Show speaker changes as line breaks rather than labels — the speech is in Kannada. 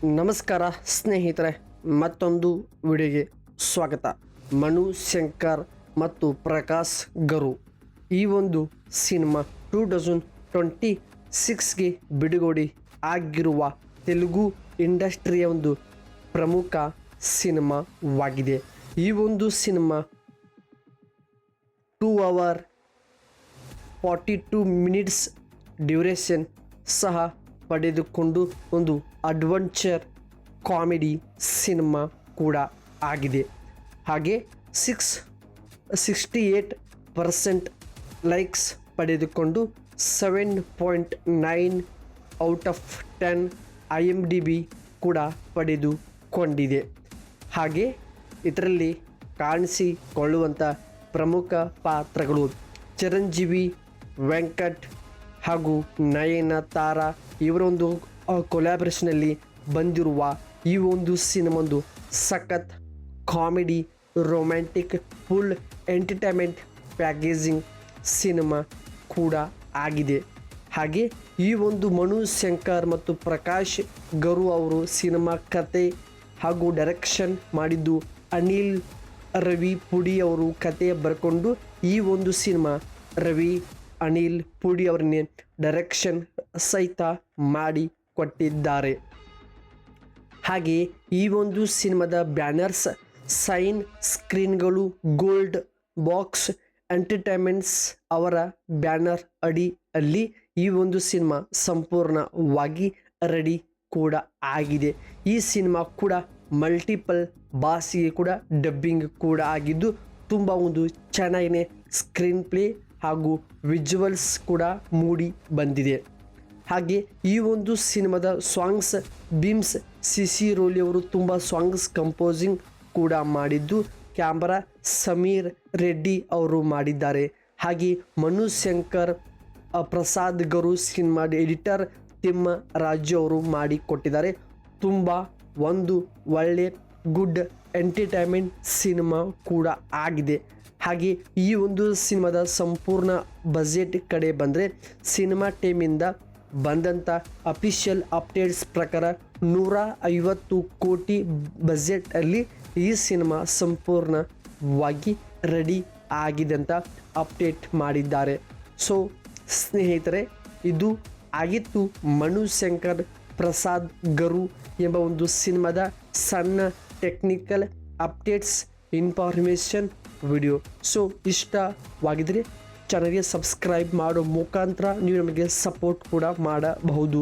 ನಮಸ್ಕಾರ ಸ್ನೇಹಿತರೆ, ಮತ್ತೊಂದು ವಿಡಿಯೋಗೆ ಸ್ವಾಗತ. ಮನು ಶಂಕರ್ ಮತ್ತು ಪ್ರಕಾಶ್ ಗರು ಈ ಒಂದು ಸಿನಿಮಾ 2026ಗೆ ಬಿಡುಗಡೆ ಆಗಿರುವ ತೆಲುಗು ಇಂಡಸ್ಟ್ರಿಯ ಒಂದು ಪ್ರಮುಖ ಸಿನಿಮಾವಾಗಿದೆ. ಈ ಒಂದು ಸಿನಿಮಾ 2 hour 42 minutes ಡ್ಯೂರೇಷನ್ ಸಹ ಪಡೆದುಕೊಂಡು ಒಂದು ಅಡ್ವೆಂಚರ್ ಕಾಮಿಡಿ ಸಿನಿಮಾ ಕೂಡ ಆಗಿದೆ. ಹಾಗೆ 68% ಲೈಕ್ಸ್ ಪಡೆದುಕೊಂಡು 7.9 ಔಟ್ ಆಫ್ 10 IMDb ಕೂಡ ಪಡೆದುಕೊಂಡಿದೆ. ಹಾಗೆ ಇದರಲ್ಲಿ ಕಾಣಿಸಿಕೊಳ್ಳುವಂಥ ಪ್ರಮುಖ ಪಾತ್ರಗಳು ಚಿರಂಜೀವಿ, ವೆಂಕಟ್ ಹಾಗೂ ನಯನತಾರಾ ಇವರೊಂದು ಕೊಲ್ಯಾಬ್ರೇಷನಲ್ಲಿ ಬಂದಿರುವ ಈ ಒಂದು ಸಿನಿಮಾ ಒಂದು ಸಖತ್ comedy, romantic, full entertainment packaging cinema ಕೂಡ ಆಗಿದೆ. ಹಾಗೆ ಈ ಒಂದು ಮನು ಶಂಕರ್ ಮತ್ತು ಪ್ರಕಾಶ್ ಗರು ಅವರು ಸಿನಿಮಾ ಕತೆ ಹಾಗೂ ಡೈರೆಕ್ಷನ್ ಮಾಡಿದ್ದು ಅನಿಲ್ ರವಿ ಪುಡಿ ಅವರು ಕತೆ ಬರ್ಕೊಂಡು ಈ ಒಂದು ಸಿನಿಮಾ ಅನಿಲ್ ಪುಡಿ ಅವರನ್ನೇ ಡೈರೆಕ್ಷನ್ ಸಹಿತ ಮಾಡಿ ಕೊಟ್ಟಿದ್ದಾರೆ. ಹಾಗೆ ಈ ಒಂದು ಸಿನಿಮಾದ ಬ್ಯಾನರ್ಸ್, ಸೈನ್ ಸ್ಕ್ರೀನ್ಗಳು ಗೋಲ್ಡ್ ಬಾಕ್ಸ್ ಎಂಟರ್ಟೈನ್ಮೆಂಟ್ಸ್ ಅವರ ಬ್ಯಾನರ್ ಅಡಿಯಲ್ಲಿ ಈ ಒಂದು ಸಿನಿಮಾ ಸಂಪೂರ್ಣವಾಗಿ ರೆಡಿ ಕೂಡ ಆಗಿದೆ. ಈ ಸಿನಿಮಾ ಕೂಡ ಮಲ್ಟಿಪಲ್ ಭಾಷೆಗೆ ಕೂಡ ಡಬ್ಬಿಂಗ್ ಕೂಡ ಆಗಿದ್ದು ತುಂಬ ಒಂದು ಚೆನ್ನಾಗಿನೇ ಸ್ಕ್ರೀನ್ ಪ್ಲೇ ಹಾಗೂ ವಿಜುವಲ್ಸ್ ಕೂಡ ಮೂಡಿ ಬಂದಿದೆ. ಹಾಗೆ ಈ ಒಂದು ಸಿನಿಮಾದ ಸಾಂಗ್ಸ್ ಬೀಮ್ಸ್ ಸಿಸಿ ರೋಲಿ ಅವರು ತುಂಬ ಸಾಂಗ್ಸ್ ಕಂಪೋಸಿಂಗ್ ಕೂಡ ಮಾಡಿದ್ದು ಕ್ಯಾಮ್ರಾ ಸಮೀರ್ ರೆಡ್ಡಿ ಅವರು ಮಾಡಿದ್ದಾರೆ. ಹಾಗೆ ಮನು ಶಂಕರ್, ಪ್ರಸಾದ್ ಗರು ಸಿನಿಮಾದ ಎಡಿಟರ್ ತಿಮ್ಮ ರಾಜು ಅವರು ಮಾಡಿಕೊಟ್ಟಿದ್ದಾರೆ. ತುಂಬ ಒಂದು ಒಳ್ಳೆ ಗುಡ್ ಎಂಟರ್ಟೈನ್ಮೆಂಟ್ ಸಿನಿಮಾ ಕೂಡ ಆಗಿದೆ. ಹಾಗೆ ಈ ಒಂದು ಸಿನಿಮಾದ ಸಂಪೂರ್ಣ ಬಜೆಟ್ ಕಡೆ ಬಂದರೆ ಸಿನಿಮಾ ಟೀಮಿಂದ ಬಂದಂಥ ಅಫಿಷಿಯಲ್ ಅಪ್ಡೇಟ್ಸ್ ಪ್ರಕಾರ 150 ಕೋಟಿ ಬಜೆಟಲ್ಲಿ ಈ ಸಿನಿಮಾ ಸಂಪೂರ್ಣವಾಗಿ ರೆಡಿ ಆಗಿದೆ ಅಂತ ಅಪ್ಡೇಟ್ ಮಾಡಿದ್ದಾರೆ. ಸೊ ಸ್ನೇಹಿತರೆ, ಇದು ಆಗಿತ್ತು ಮನು ಶಂಕರ್ ಪ್ರಸಾದ್ ಗರು ಎಂಬ ಒಂದು ಸಿನಿಮಾದ ಸಣ್ಣ technical updates information video. So ಇಷ್ಟವಾಗಿದ್ದರೆ ಚಾನಲ್ಗೆ ಸಬ್ಸ್ಕ್ರೈಬ್ ಮಾಡೋ ಮುಖಾಂತರ ನೀವು ನಮಗೆ ಸಪೋರ್ಟ್ ಕೂಡ ಮಾಡಬಹುದು.